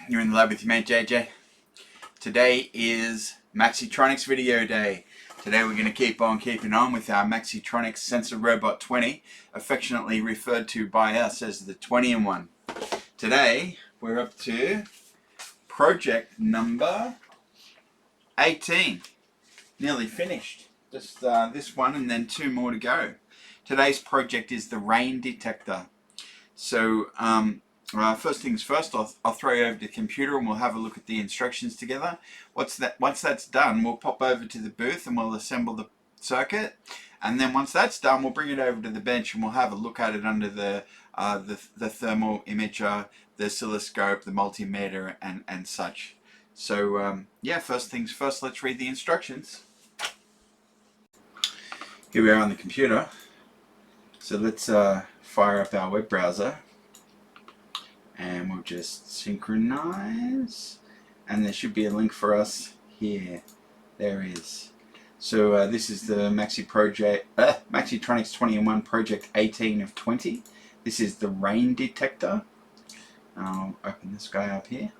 You're in the lab with your mate JJ. Today is Maxitronix video day. Today we're going to keep on keeping on with our Maxitronix Sensor Robot 20, affectionately referred to by us as the 20in1. Today we're up to project number 18. Nearly finished. Just this one and then two more to go. Today's project is the rain detector. So first things first, I'll throw you over to the computer and we'll have a look at the instructions together. Once that's done, we'll pop over to the booth and we'll assemble the circuit. And then once that's done, we'll bring it over to the bench and we'll have a look at it under the thermal imager, the oscilloscope, the multimeter, and such. So yeah, first things first, let's read the instructions. Here we are on the computer. So let's fire up our web browser and we'll just synchronize, and there should be a link for us here. There is. So this is the Maxitronix 20in1 project 18 of 20. This is the rain detector. I'll open this guy up here.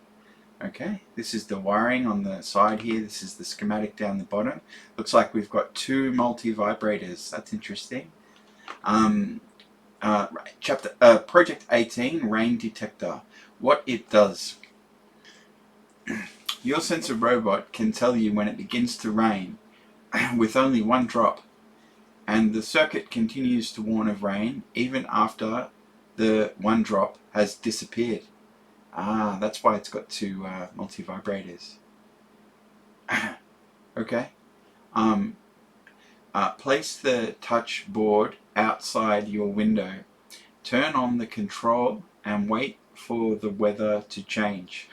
Okay, this is the wiring on the side here. This is the schematic down the bottom. Looks like we've got two multi-vibrators. That's interesting. Project 18, rain detector. What it does. Your sensor robot can tell you when it begins to rain with only one drop, and the circuit continues to warn of rain even after the one drop has disappeared. That's why it's got two multi-vibrators. Okay. Place the touch board outside your window. Turn on the control and wait for the weather to change.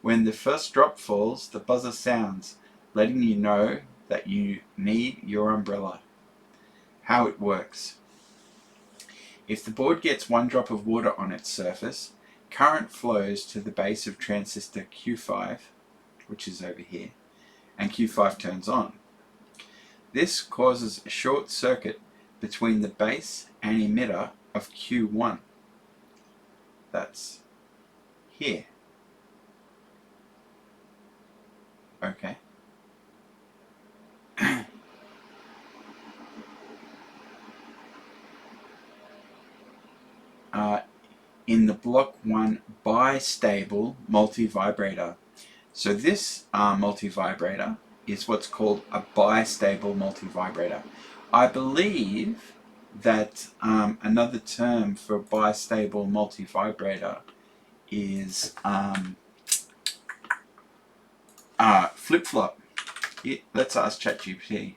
When the first drop falls, the buzzer sounds, letting you know that you need your umbrella. How it works. If the board gets one drop of water on its surface, current flows to the base of transistor Q5, which is over here, and Q5 turns on. This causes a short circuit between the base and emitter of Q1. That's here. Okay. In the block 1 bistable multivibrator. So this multivibrator is what's called a bistable multivibrator. I believe that another term for bistable multivibrator is flip-flop. Yeah, let's ask ChatGPT.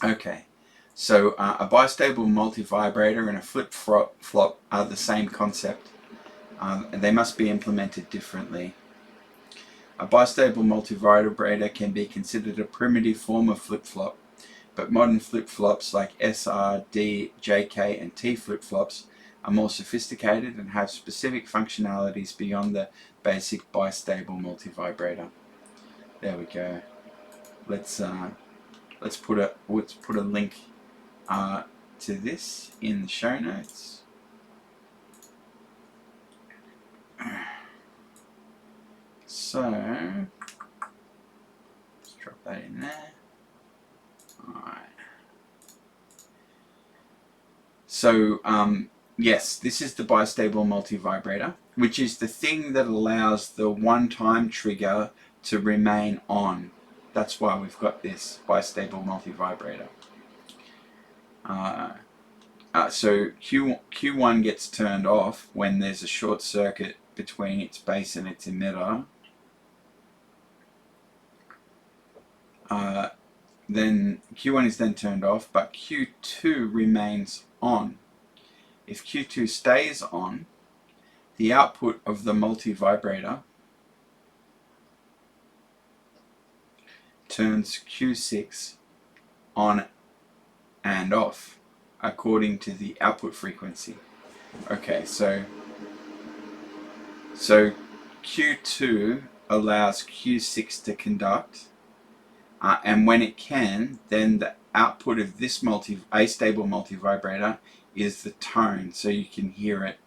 Okay, so a bistable multivibrator and a flip-flop are the same concept. They must be implemented differently. A bistable multivibrator can be considered a primitive form of flip-flop, but modern flip-flops like SR, D, JK, and T flip-flops are more sophisticated and have specific functionalities beyond the basic bistable multivibrator. There we go. Let's put a link to this in the show notes. So let's drop that in there. Alright. So yes, this is the bistable multivibrator, which is the thing that allows the one-time trigger to remain on. That's why we've got this bistable multivibrator. So Q1 gets turned off when there's a short circuit between its base and its emitter. Then Q1 is then turned off, but Q2 remains on. If Q2 stays on, the output of the multivibrator turns Q6 on and off according to the output frequency. Okay, so Q2 allows Q6 to conduct, and when it can, then the output of this astable multivibrator is the tone, so you can hear it.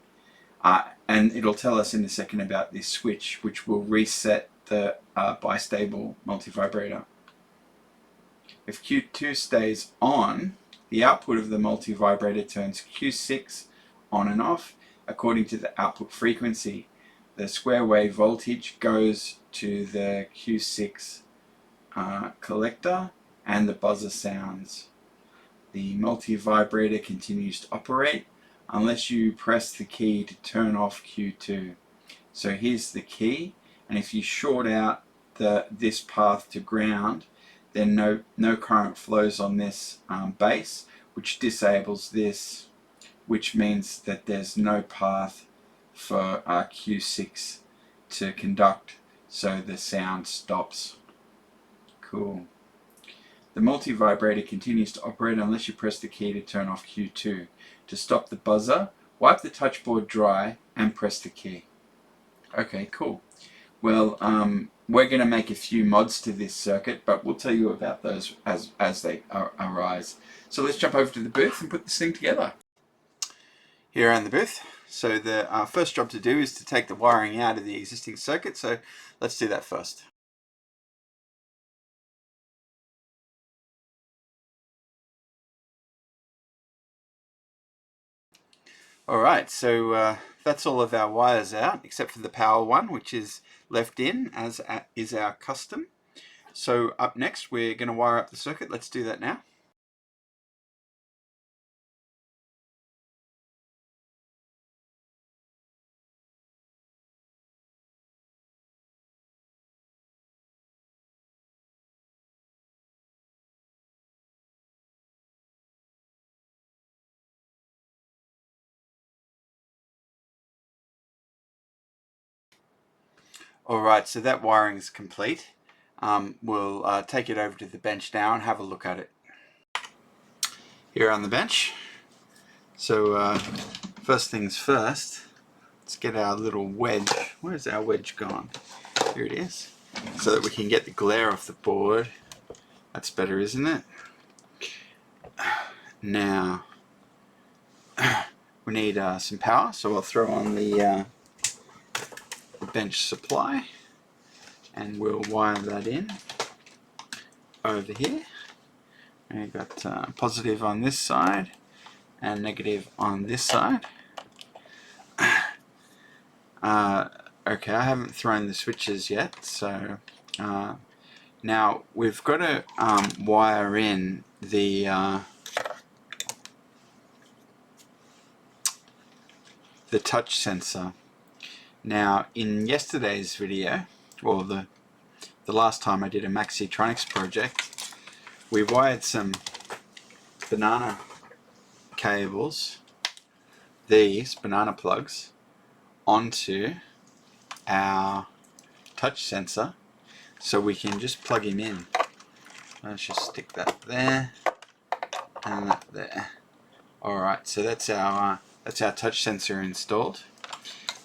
And it'll tell us in a second about this switch, which will reset the bistable multivibrator. If Q2 stays on, the output of the multivibrator turns Q6 on and off according to the output frequency. The square wave voltage goes to the Q6 collector and the buzzer sounds. The multivibrator continues to operate unless you press the key to turn off Q2. So here's the key, and if you short out this path to ground, then no current flows on this base, which disables this, which means that there's no path for Q6 to conduct, so the sound stops. Cool. The multivibrator continues to operate unless you press the key to turn off Q2. To stop the buzzer, wipe the touchboard dry and press the key. Okay, cool. Well, we're going to make a few mods to this circuit, but we'll tell you about those as they arise. So let's jump over to the booth and put this thing together. Here in the booth. So the first job to do is to take the wiring out of the existing circuit, so let's do that first. Alright, so that's all of our wires out, except for the power one, which is left in, as is our custom. So up next, we're going to wire up the circuit. Let's do that now. Alright, so that wiring is complete. We'll take it over to the bench now and have a look at it. Here on the bench. So first things first, let's get our little wedge. Where's our wedge gone? Here it is. So that we can get the glare off the board. That's better, isn't it? Now, we need some power, so I'll throw on the bench supply and we'll wire that in over here. And we've got positive on this side and negative on this side. Okay, I haven't thrown the switches yet, so now we've got to wire in the touch sensor. Now, in yesterday's video, or the last time I did a Maxitronix project, we wired some banana cables, these banana plugs, onto our touch sensor, so we can just plug him in. Let's just stick that there and that there. Alright, so that's our touch sensor installed.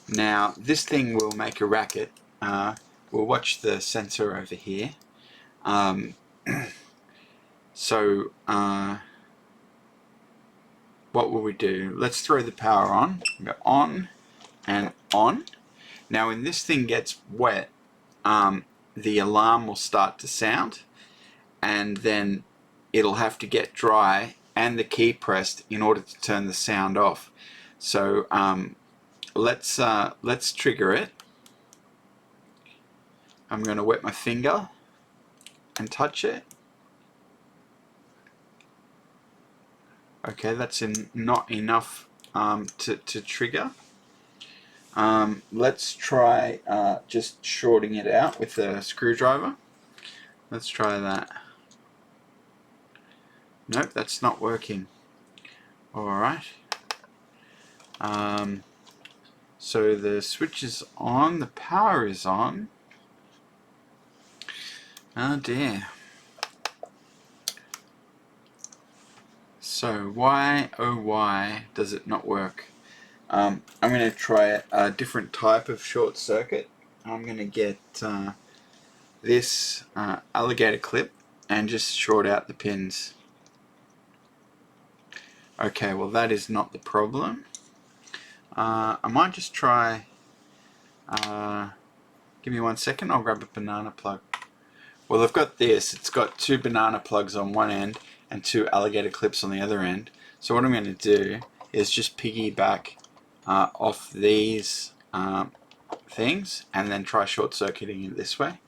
Now this thing will make a racket. We'll watch the sensor over here. So what will we do? Let's throw the power on. Go on and on. Now when this thing gets wet, the alarm will start to sound, and then it'll have to get dry and the key pressed in order to turn the sound off. So let's trigger it. I'm going to wet my finger and touch it. Okay, that's not enough to trigger. Let's try just shorting it out with a screwdriver. Let's try that. Nope, that's not working. Alright. So the switch is on, the power is on. Oh dear. So why, oh why, does it not work? I'm going to try a different type of short circuit. I'm going to get this alligator clip and just short out the pins. Okay, well that is not the problem. I might just try, give me 1 second, I'll grab a banana plug. Well, I've got this, it's got 2 banana plugs on one end and 2 alligator clips on the other end. So what I'm going to do is just piggyback off these things and then try short circuiting it this way.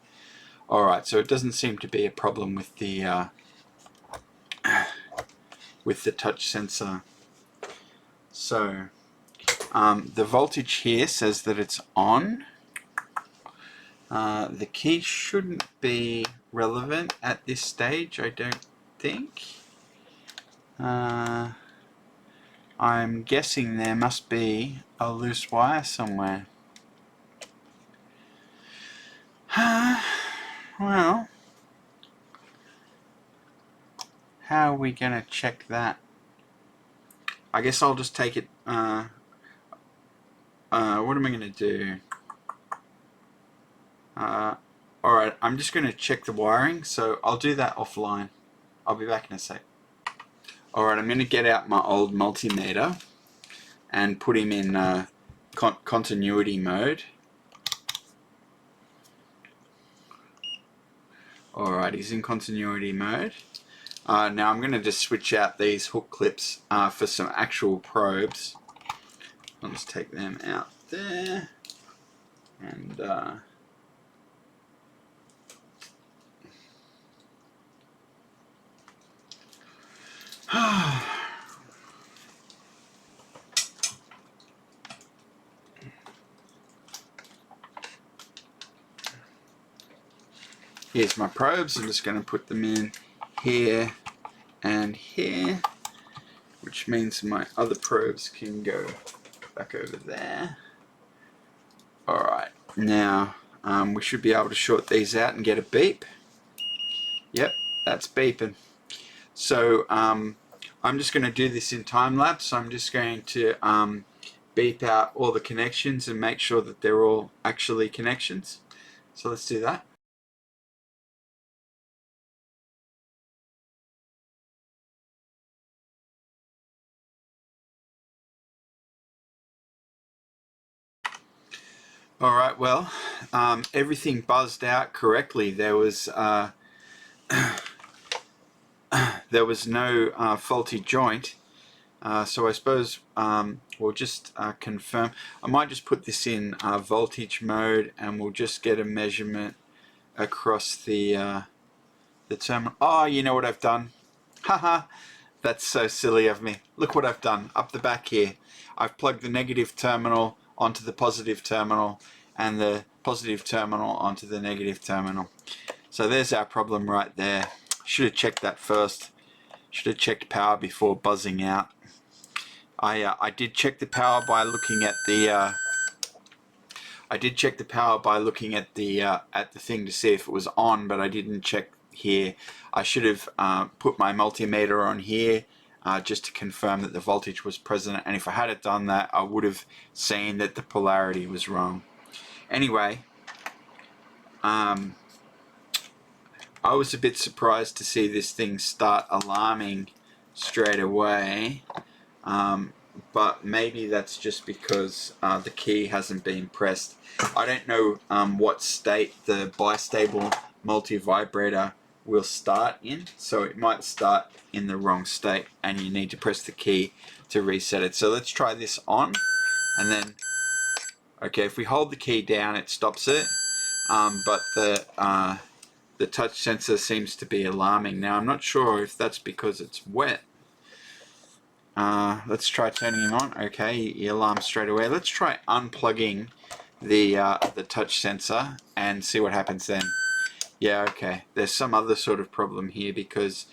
Alright, so it doesn't seem to be a problem with the touch sensor. So the voltage here says that it's on. The key shouldn't be relevant at this stage, I don't think. I'm guessing there must be a loose wire somewhere. Well, how are we going to check that? I guess I'll just take it, what am I going to do? Alright, I'm just going to check the wiring, so I'll do that offline. I'll be back in a sec. Alright, I'm going to get out my old multimeter and put him in continuity mode. Alright, he's in continuity mode. Now I'm going to just switch out these hook clips for some actual probes. I'll just take them out there. And here's my probes. I'm just going to put them in here and here, which means my other probes can go back over there. Alright, now we should be able to short these out and get a beep. Yep, that's beeping. So I'm just going to do this in time lapse. I'm just going to beep out all the connections and make sure that they're all actually connections. So let's do that. Alright, well, everything buzzed out correctly. There was no faulty joint. So I suppose we'll just confirm. I might just put this in voltage mode and we'll just get a measurement across the terminal. Oh, you know what I've done? Haha, that's so silly of me. Look what I've done up the back here. I've plugged the negative terminal onto the positive terminal and the positive terminal onto the negative terminal. So there's our problem right there. Should have checked that first. Should have checked power before buzzing out. I did check the power by looking at the thing to see if it was on, but I didn't check here. I should have put my multimeter on here just to confirm that the voltage was present, and if I had done that I would have seen that the polarity was wrong. Anyway, I was a bit surprised to see this thing start alarming straight away, but maybe that's just because the key hasn't been pressed. I don't know what state the bistable multi-vibrator will start in, so it might start in the wrong state and you need to press the key to reset it. So let's try this on, and then okay, if we hold the key down it stops it, but the touch sensor seems to be alarming. Now I'm not sure if that's because it's wet. Let's try turning him on. Okay, he alarms straight away. Let's try unplugging the touch sensor and see what happens then. Yeah, okay. There's some other sort of problem here because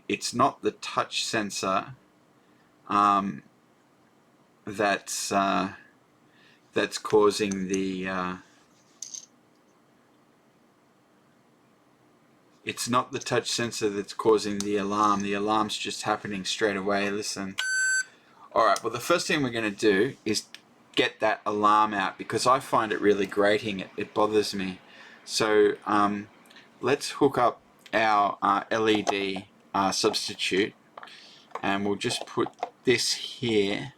it's not the touch sensor that's causing the it's not the touch sensor that's causing the alarm. The alarm's just happening straight away. Listen. Alright, well the first thing we're going to do is get that alarm out because I find it really grating. It bothers me. So let's hook up our LED substitute, and we'll just put this here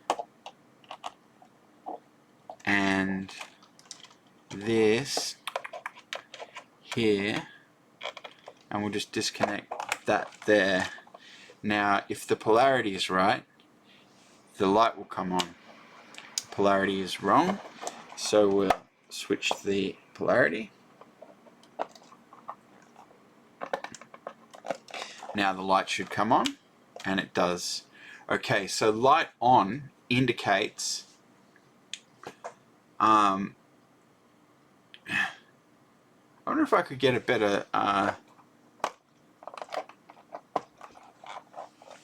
and this here, and we'll just disconnect that there. Now if the polarity is right, the light will come on. The polarity is wrong, so we'll switch the polarity. Now the light should come on, and it does. Okay, so light on indicates I wonder if I could get a better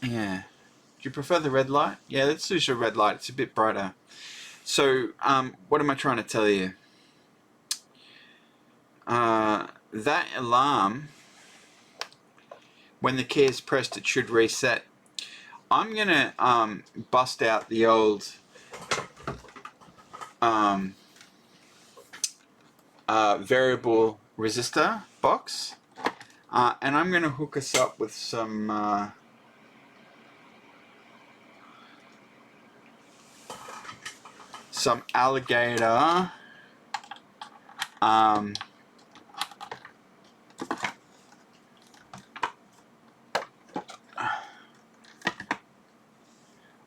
yeah. Do you prefer the red light? Yeah, let's use a red light. It's a bit brighter. So what am I trying to tell you? That alarm, when the key is pressed, it should reset. I'm gonna bust out the old variable resistor box, and I'm gonna hook us up with some alligator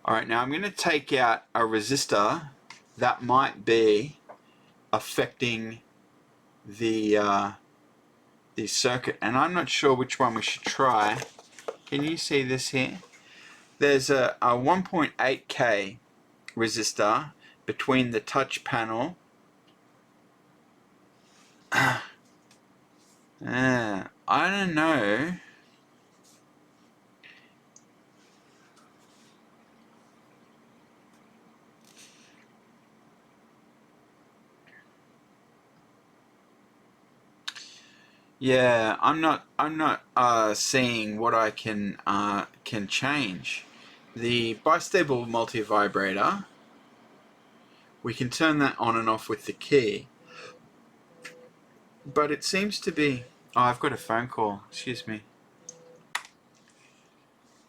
alright, now I'm going to take out a resistor that might be affecting the circuit, and I'm not sure which one we should try. Can you see this here? There's a 1.8K resistor between the touch panel I don't know. Yeah, I'm not seeing what I can change. The bistable multivibrator, we can turn that on and off with the key, but it seems to be, oh, I've got a phone call, excuse me.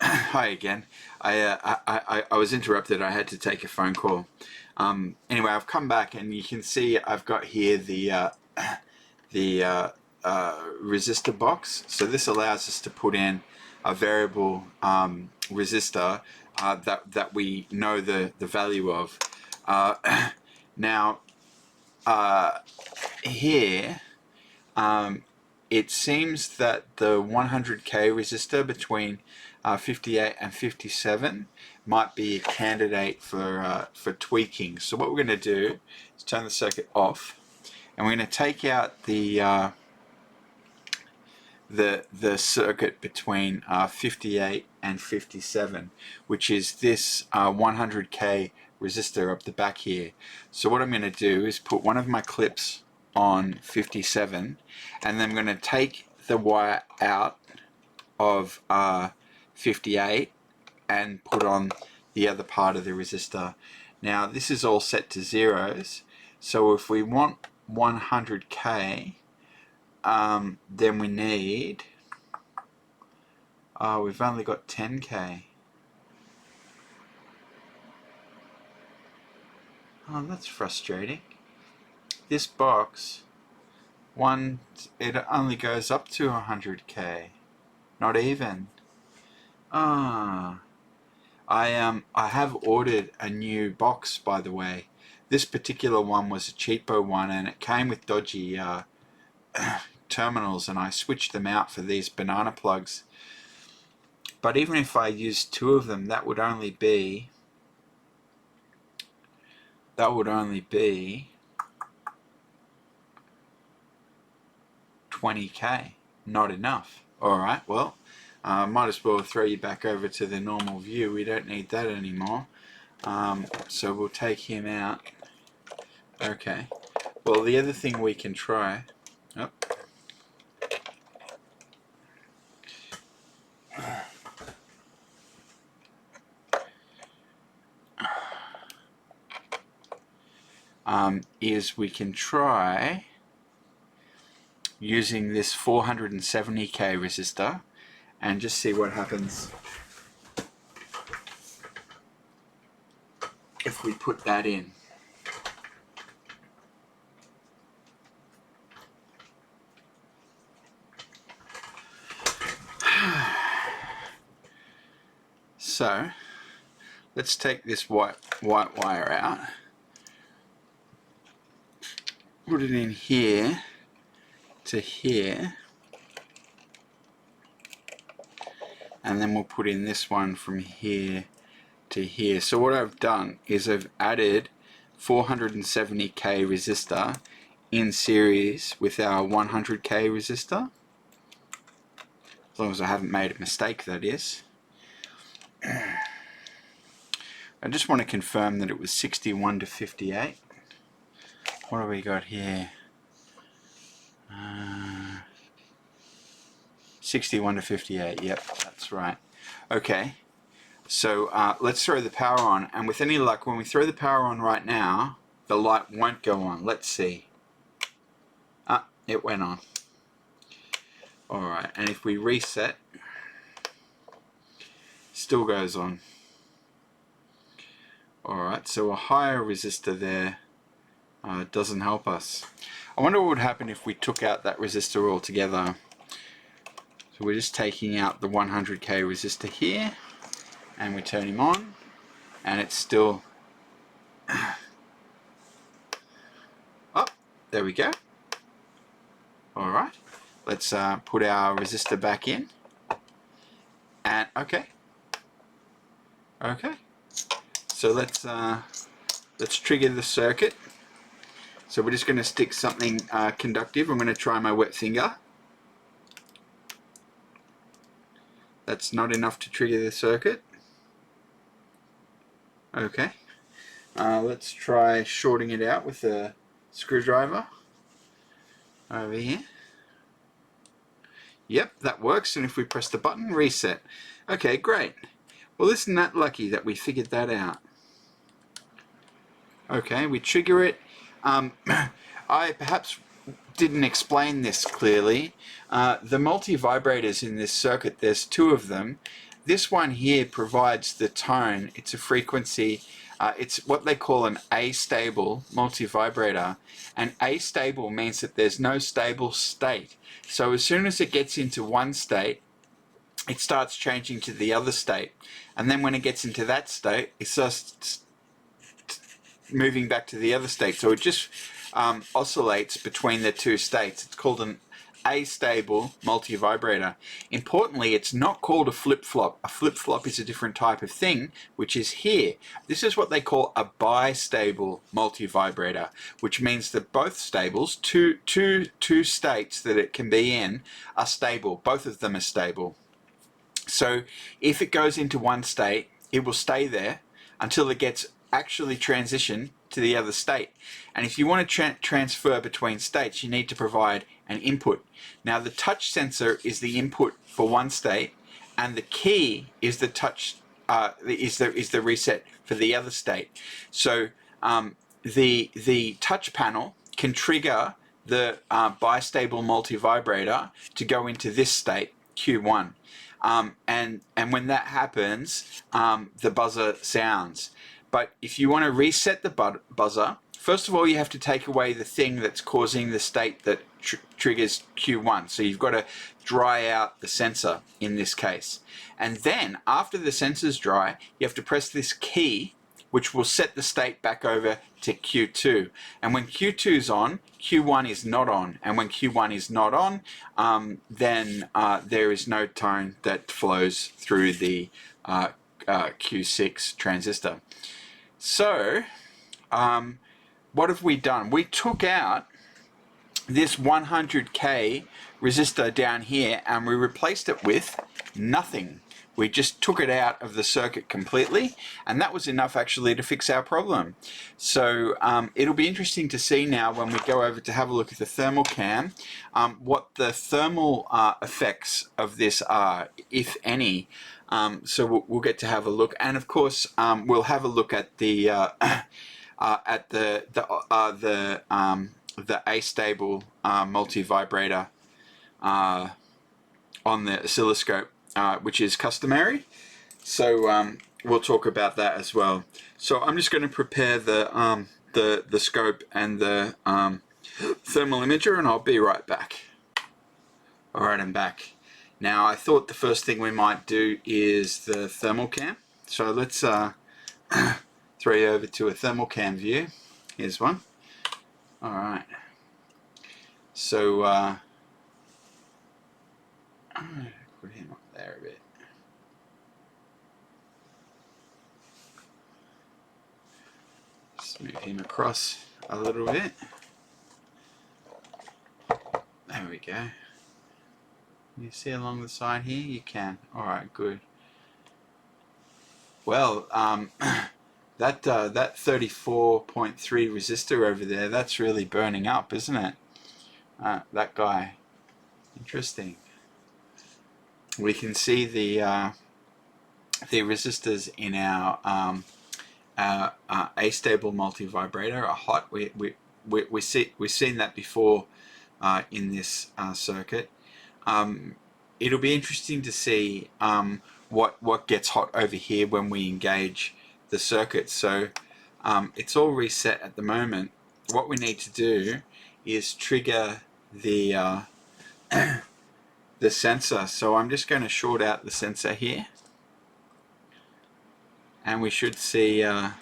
Hi again. I was interrupted. I had to take a phone call. Anyway, I've come back, and you can see I've got here the resistor box. So this allows us to put in a variable resistor that we know the value of. Now here it seems that the 100K resistor between 58 and 57 might be a candidate for tweaking. So what we're going to do is turn the circuit off, and we're going to take out the circuit between 58 and 57, which is this 100K resistor up the back here. So what I'm going to do is put one of my clips on 57, and then I'm going to take the wire out of 58 and put on the other part of the resistor. Now this is all set to zeros, so if we want 100K, then we need, we've only got 10K. Oh, that's frustrating. This box, it only goes up to 100K, not even. I have ordered a new box, by the way. This particular one was a cheapo one, and it came with dodgy terminals, and I switched them out for these banana plugs. But even if I used 2 of them, that would only be 20K. Not enough. Alright, well, might as well throw you back over to the normal view. We don't need that anymore. So we'll take him out. Okay. Well, the other thing we can try, is we can try using this 470k resistor and just see what happens if we put that in. So let's take this white wire out, put it in here to here, and then we'll put in this one from here to here. So what I've done is I've added 470k resistor in series with our 100k resistor, as long as I haven't made a mistake, that is. I just want to confirm that it was 61 to 58. What do we got here? 61 to 58, yep, that's right. Okay, so let's throw the power on, and with any luck, when we throw the power on right now, the light won't go on. Let's see. It went on. Alright, and if we reset, still goes on. Alright, so a higher resistor there doesn't help us. I wonder what would happen if we took out that resistor altogether. So we're just taking out the 100k resistor here, and we turn him on, and it's still... Oh, there we go. Alright, let's put our resistor back in, and okay. So let's trigger the circuit. So we're just going to stick something conductive. I'm going to try my wet finger. That's not enough to trigger the circuit. Okay. Let's try shorting it out with a screwdriver over here. Yep, that works. And if we press the button, reset. Okay, great. Well, isn't that lucky that we figured that out? Okay, we trigger it. I perhaps didn't explain this clearly. The multi-vibrators in this circuit, there's two of them. This one here provides the tone. It's a frequency. It's what they call an astable multi-vibrator. And astable means that there's no stable state. So as soon as it gets into one state, it starts changing to the other state. And then when it gets into that state, it starts moving back to the other state. So it just oscillates between the two states. It's called an astable multi-vibrator. Importantly, it's not called a flip-flop. A flip-flop is a different type of thing, which is here. This is what they call a bistable multi-vibrator, which means that both stables, two states that it can be in, are stable. Both of them are stable. So if it goes into one state, it will stay there until it gets actually transitioned to the other state. And if you want to transfer between states, you need to provide an input. Now the touch sensor is the input for one state, and the key is the touch is the reset for the other state. So the touch panel can trigger the bistable multi-vibrator to go into this state, Q1. And when that happens, the buzzer sounds. But if you want to reset the buzzer, first of all, you have to take away the thing that's causing the state that triggers Q1. So you've got to dry out the sensor in this case. And then after the sensor's dry, you have to press this key, which will set the state back over to Q2. And when Q2 is on, Q1 is not on. And when Q1 is not on, then there is no tone that flows through the Q6 transistor. So, what have we done? We took out this 100k resistor down here and we replaced it with nothing. We just took it out of the circuit completely, and that was enough actually to fix our problem. So it'll be interesting to see now when we go over to have a look at the thermal cam, what the thermal effects of this are, if any. So we'll get to have a look, and of course the astable multi-vibrator on the oscilloscope, which is customary. So we'll talk about that as well. So I'm just going to prepare the scope and the thermal imager, and I'll be right back. Alright, I'm back. Now I thought the first thing we might do is the thermal cam. So let's throw you over to a thermal cam view. Here's one. Alright. So put him up there a bit. Just move him across a little bit. There we go. You see along the side here? You can. Alright, good. Well, that 34.3 resistor over there, that's really burning up, isn't it? That guy. Interesting. We can see the resistors in our astable multivibrator are hot. We've seen that before in this circuit. It'll be interesting to see what gets hot over here when we engage the circuit. So it's all reset at the moment. What we need to do is trigger the the sensor. So I'm just going to short out the sensor here, and we should see that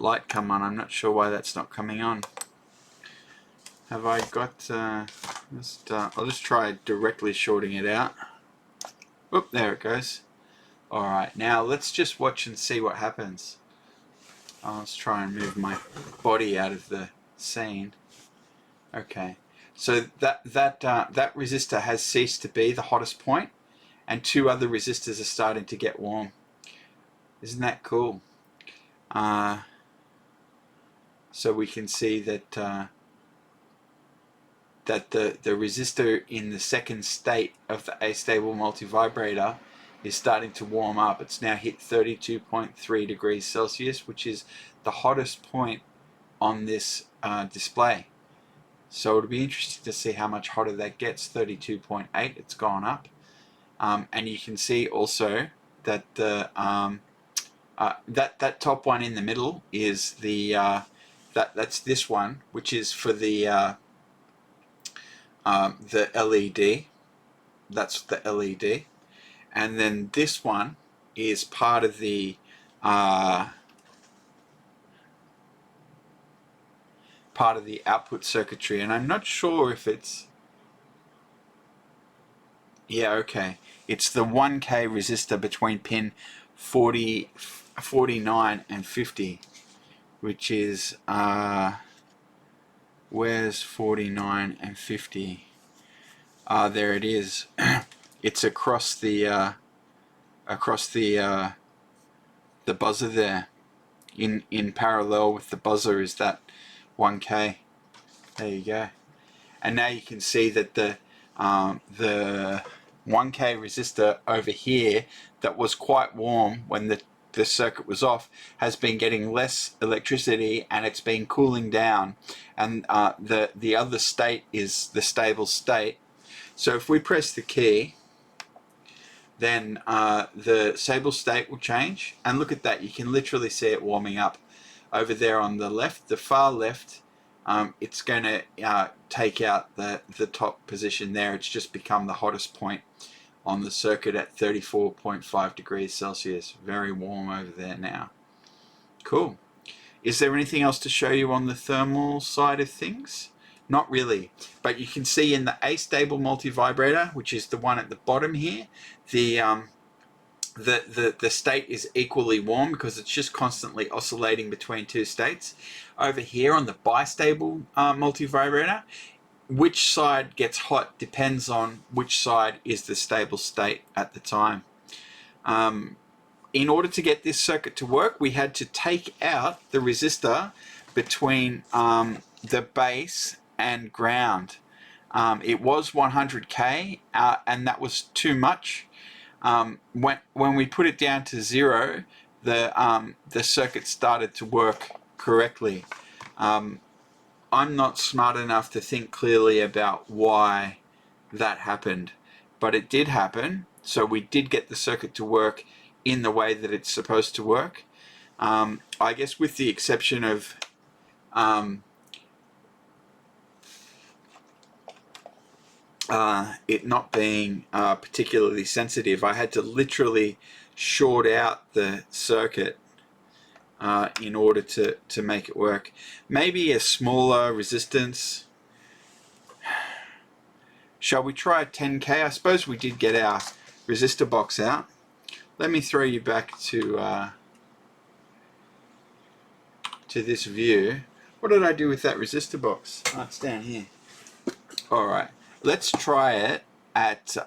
light come on. I'm not sure why that's not coming on. Have I got I'll just try directly shorting it out. Oop, there it goes. Alright, now let's just watch and see what happens. Let's try and move my body out of the scene. Okay, so that resistor has ceased to be the hottest point, and two other resistors are starting to get warm. Isn't that cool? So we can see that the resistor in the second state of the astable multivibrator is starting to warm up. It's now hit 32.3 degrees Celsius, which is the hottest point on this display. So it'll be interesting to see how much hotter that gets. 32.8, it's gone up. And you can see also that the that top one in the middle is the that's this one, which is for the LED. That's the LED, and then this one is part of the output circuitry, and I'm not sure if it's, yeah, okay, it's the 1K resistor between pin 49 and 50, which is where's 49 and 50? There it is. It's across the buzzer there. In parallel with the buzzer is that 1K. There you go. And now you can see that the 1K resistor over here that was quite warm when the circuit was off has been getting less electricity, and it's been cooling down, and the other state is the stable state. So if we press the key, then the stable state will change, and look at that, you can literally see it warming up over there on the left, the far left. It's going to take out the top position there. It's just become the hottest point on the circuit at 34.5 degrees Celsius. Very warm over there now. Cool. Is there anything else to show you on the thermal side of things? Not really, but you can see in the astable multivibrator, which is the one at the bottom here, the state is equally warm because it's just constantly oscillating between two states. Over here on the bistable multivibrator, which side gets hot depends on which side is the stable state at the time. In order to get this circuit to work, we had to take out the resistor between the base and ground. It was 100K, and that was too much. when we put it down to 0, the circuit started to work correctly. I'm not smart enough to think clearly about why that happened, but it did happen. So we did get the circuit to work in the way that it's supposed to work. I guess with the exception of it not being particularly sensitive, I had to literally short out the circuit in order to make it work. Maybe a smaller resistance. Shall we try 10K? I suppose we did get our resistor box out. Let me throw you back to this view. What did I do with that resistor box? Oh, it's down here. Alright, let's try it at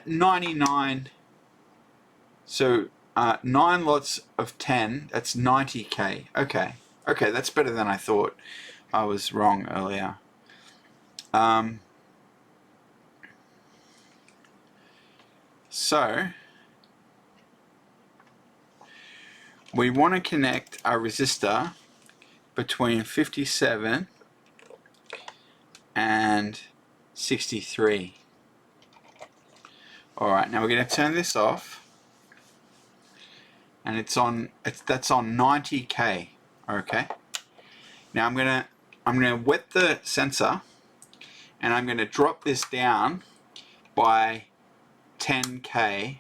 99. So 9 lots of 10, that's 90K. Okay, that's better than I thought. I was wrong earlier. So we want to connect a resistor between 57 and 63. Alright, now we're going to turn this off, and that's on 90K. Okay. Now I'm gonna wet the sensor, and I'm gonna drop this down by 10K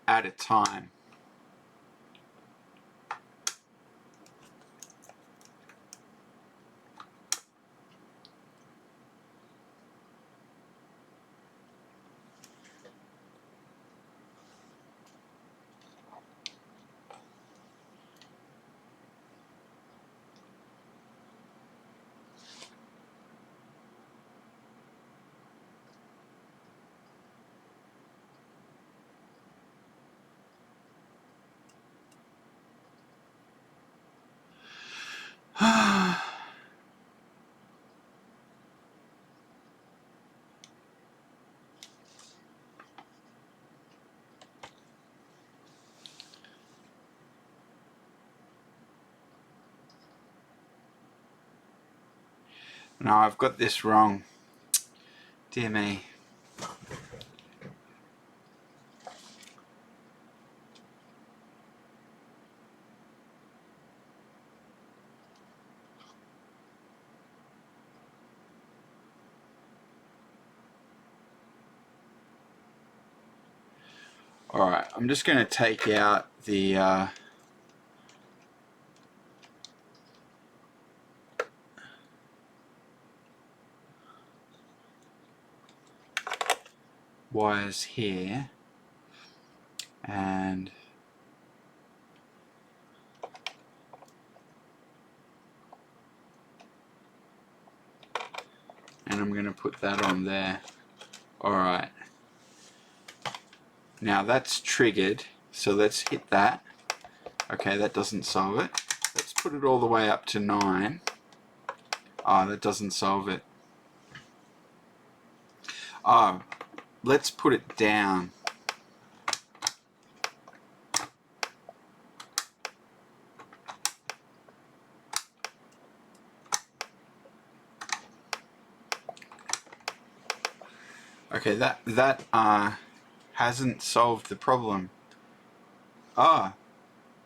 at a time. No, I've got this wrong. Dear me. Alright, I'm just going to take out the wires here, and I'm going to put that on there. Alright. Now that's triggered, so let's hit that. Okay, that doesn't solve it. Let's put it all the way up to 9. Oh, that doesn't solve it. Oh, let's put it down. Okay, that hasn't solved the problem. Ah,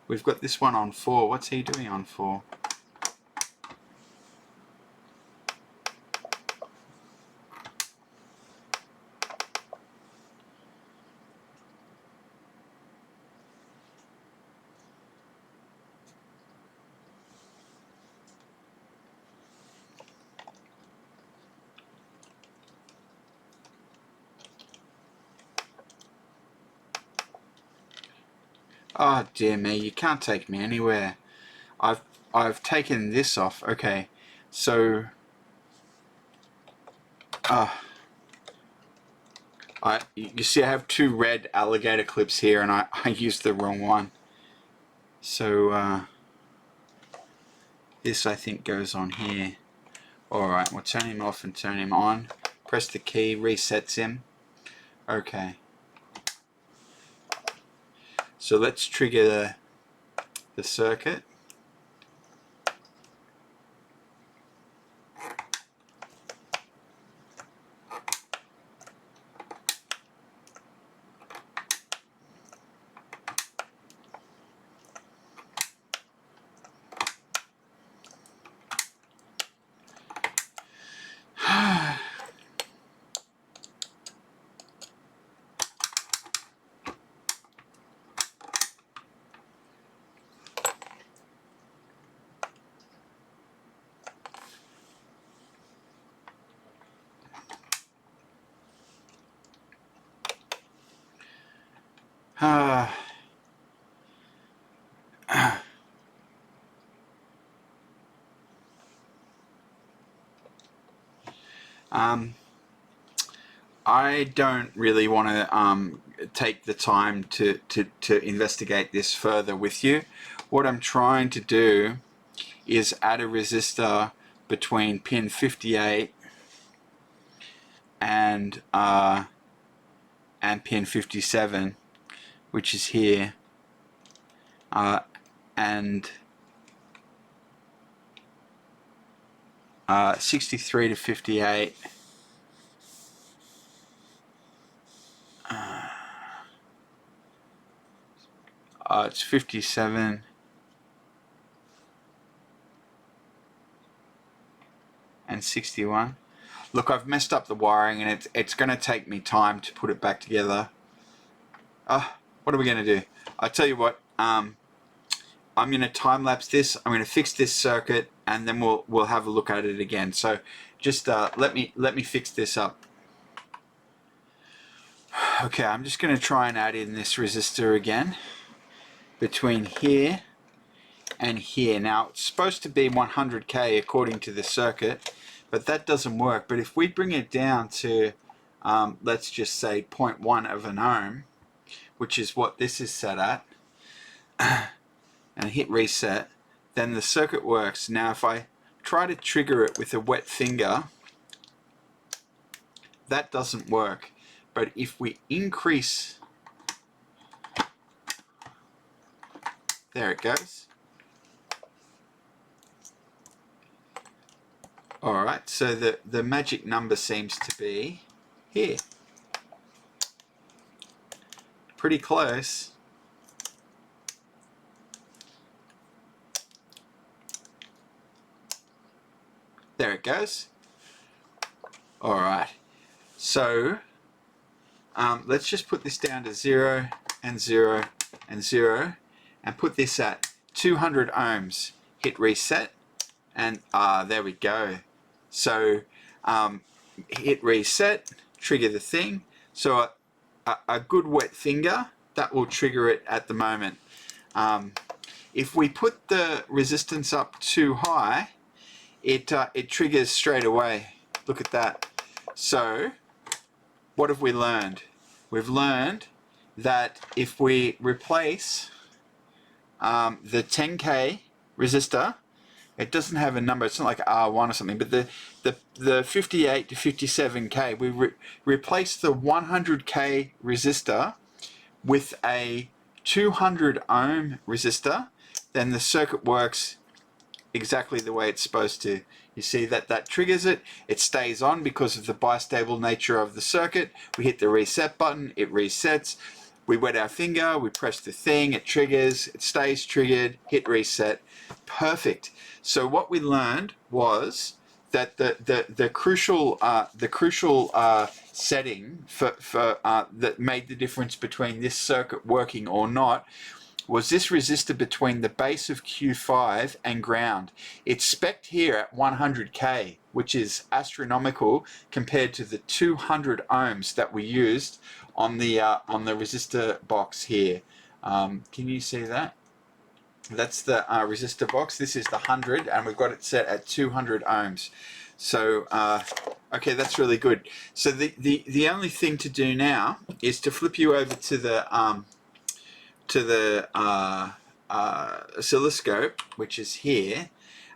we've got this one on 4. What's he doing on 4? Oh dear me, you can't take me anywhere. I've taken this off. Okay, so you see I have 2 red alligator clips here, and I used the wrong one. So this I think goes on here. Alright, we'll turn him off and turn him on. Press the key, resets him. Okay. So let's trigger the circuit. I don't really want to take the time to investigate this further with you. What I'm trying to do is add a resistor between pin 58 and pin 57, which is here, and 63 to 58. It's 57 and 61. Look, I've messed up the wiring, and it's going to take me time to put it back together. What are we going to do? I tell you what, I'm going to time lapse this. I'm going to fix this circuit, and then we'll have a look at it again. So just let me fix this up. Okay, I'm just going to try and add in this resistor again between here and here. Now it's supposed to be 100k according to the circuit, but that doesn't work. But if we bring it down to let's just say 0.1 of an ohm, which is what this is set at, and hit reset, then the circuit works. Now if I try to trigger it with a wet finger, that doesn't work. But if we increase, there it goes. Alright, so the magic number seems to be here. Pretty close. There it goes. Alright, so let's just put this down to 0 and 0 and 0 and put this at 200 ohms. Hit reset, and there we go. So hit reset, trigger the thing. So a good wet finger, that will trigger it at the moment. If we put the resistance up too high, it triggers straight away. Look at that. So what have we learned? We've learned that if we replace the 10k resistor, it doesn't have a number, it's not like R1 or something, but the 58 to 57k, we replace the 100k resistor with a 200 ohm resistor, then the circuit works exactly the way it's supposed to. You see that triggers it, it stays on because of the bistable nature of the circuit. We hit the reset button, it resets. We wet our finger, we press the thing, it triggers, it stays triggered, hit reset. Perfect. So what we learned was that the crucial setting for that made the difference between this circuit working or not was this resistor between the base of Q5 and ground. It's spec'd here at 100k, which is astronomical compared to the 200 ohms that we used on the resistor box here. Can you see that? That's the resistor box. This is the 100, and we've got it set at 200 ohms. So okay, that's really good. So the only thing to do now is to flip you over to the oscilloscope, which is here,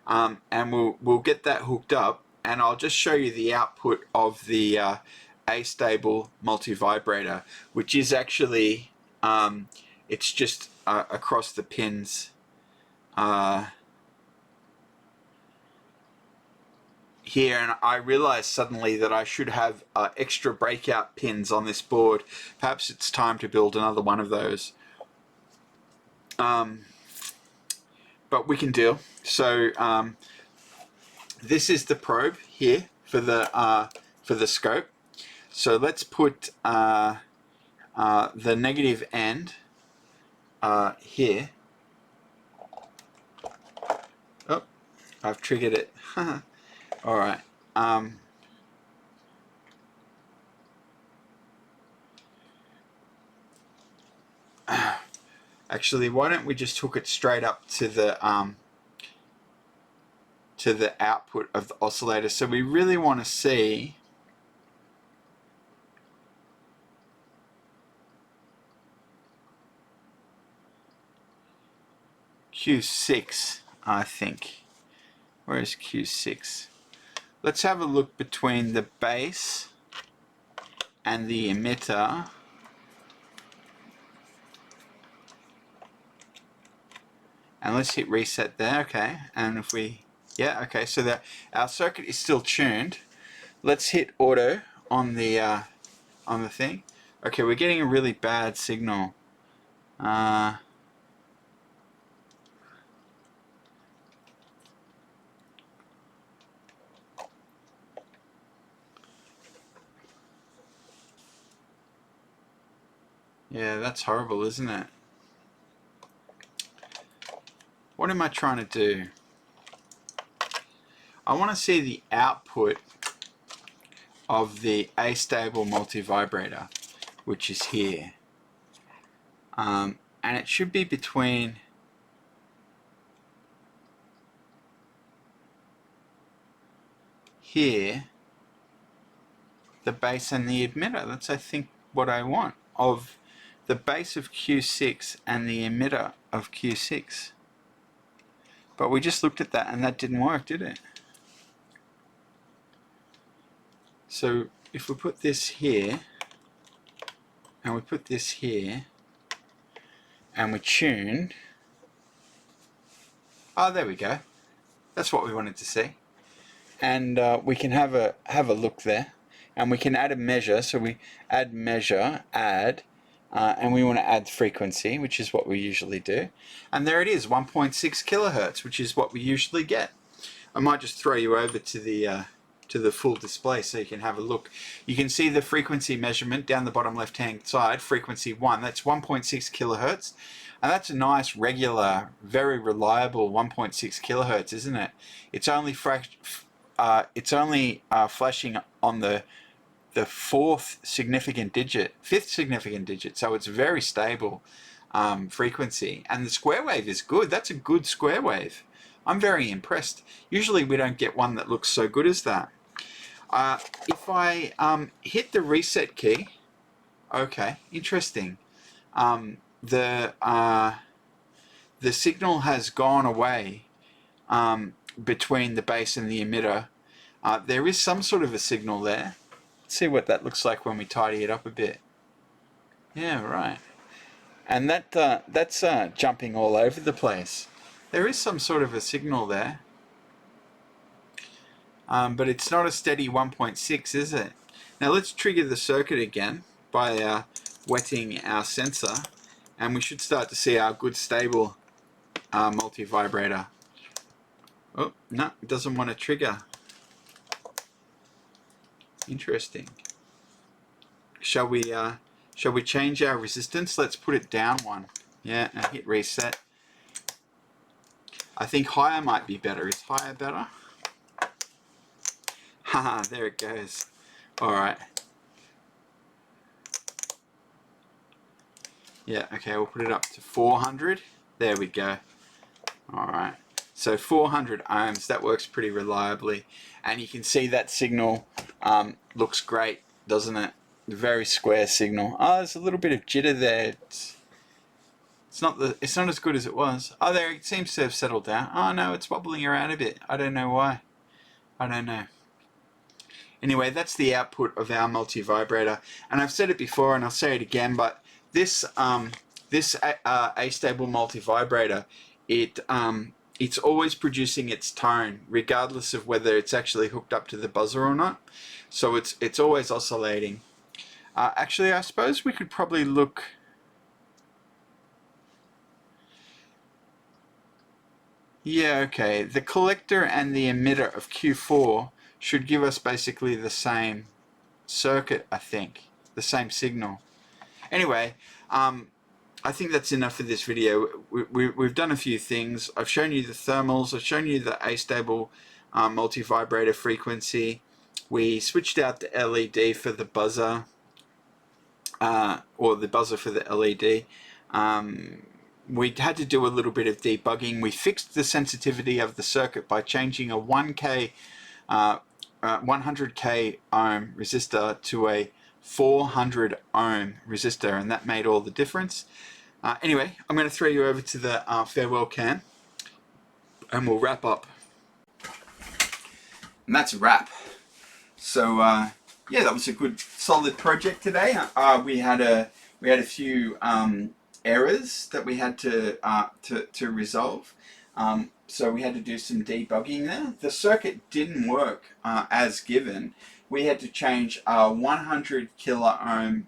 and we'll get that hooked up, and I'll just show you the output of the astable multivibrator, which is actually it's just across the pins here, and I realized suddenly that I should have extra breakout pins on this board. Perhaps it's time to build another one of those, but we can deal. So this is the probe here for the scope. So let's put the negative end here. Oh, I've triggered it. All right. Actually, why don't we just hook it straight up to the output of the oscillator? So we really want to see Q6, I think. Where is Q6? Let's have a look between the base and the emitter. And let's hit reset there, okay. And if we, yeah, okay, so our circuit is still tuned. Let's hit auto on the thing. Okay, we're getting a really bad signal. Yeah, that's horrible, isn't it? What am I trying to do? I want to see the output of the astable multivibrator, which is here. And it should be between here, the base and the emitter. That's, I think, what I want, of the base of Q6 and the emitter of Q6. But we just looked at that and that didn't work, did it? So if we put this here and we put this here and we tune, oh, there we go. That's what we wanted to see. And we can have a look there, and we can add a measure. So we add measure, add, and we want to add frequency, which is what we usually do. And there it is, 1.6 kilohertz, which is what we usually get. I might just throw you over to the full display so you can have a look. You can see the frequency measurement down the bottom left hand side, frequency 1. That's 1.6 kilohertz. And that's a nice, regular, very reliable 1.6 kilohertz, isn't it? It's only flashing on the fifth significant digit, so it's very stable frequency. And the square wave is good. That's a good square wave. I'm very impressed. Usually we don't get one that looks so good as that. If I hit the reset key, okay, interesting. The signal has gone away between the base and the emitter. There is some sort of a signal there. Let's see what that looks like when we tidy it up a bit. Yeah, right. And that's jumping all over the place. There is some sort of a signal there. But it's not a steady 1.6, is it? Now let's trigger the circuit again by wetting our sensor, and we should start to see our good stable multivibrator. Oh, no, it doesn't want to trigger. Interesting. Shall we change our resistance? Let's put it down one. Yeah, and hit reset. I think higher might be better. Is higher better? Haha, there it goes. Alright. Yeah, okay, we'll put it up to 400. There we go. Alright. So 400 ohms, that works pretty reliably. And you can see that signal looks great, doesn't it? Very square signal. Oh, there's a little bit of jitter there. It's not as good as it was. Oh, there, it seems to have settled down. Oh no, it's wobbling around a bit. I don't know why. I don't know. Anyway, that's the output of our multivibrator, and I've said it before and I'll say it again, but this astable multivibrator, it's always producing its tone regardless of whether it's actually hooked up to the buzzer or not. So it's always oscillating. Actually, I suppose we could probably look. Yeah, okay. The collector and the emitter of Q4 should give us basically the same circuit, I think. The same signal. Anyway, I think that's enough for this video. We've done a few things. I've shown you the thermals. I've shown you the astable multivibrator frequency. We switched out the LED for the buzzer, or the buzzer for the LED. We had to do a little bit of debugging. We fixed the sensitivity of the circuit by changing a 100k ohm resistor to a 400 ohm resistor, and that made all the difference. Anyway, I'm going to throw you over to the farewell cam and we'll wrap up. And that's a wrap. So yeah, that was a good solid project today. We had a few errors that we had to resolve. So we had to do some debugging there. The circuit didn't work as given. We had to change a 100 kilo ohm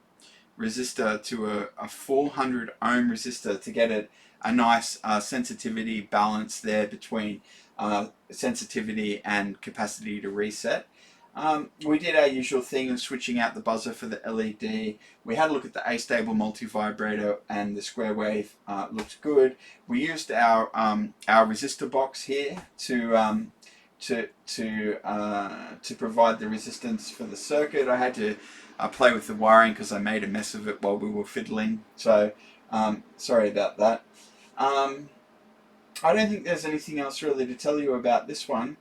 resistor to a 400 ohm resistor to get a nice sensitivity balance there between sensitivity and capacity to reset. We did our usual thing of switching out the buzzer for the LED. We had a look at the astable multivibrator, and the square wave looked good. We used our resistor box here to provide the resistance for the circuit. I had to play with the wiring because I made a mess of it while we were fiddling. So sorry about that. I don't think there's anything else really to tell you about this one.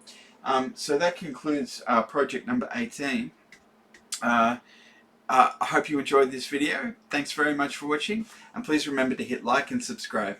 So that concludes project number 18. I hope you enjoyed this video. Thanks very much for watching, and please remember to hit like and subscribe.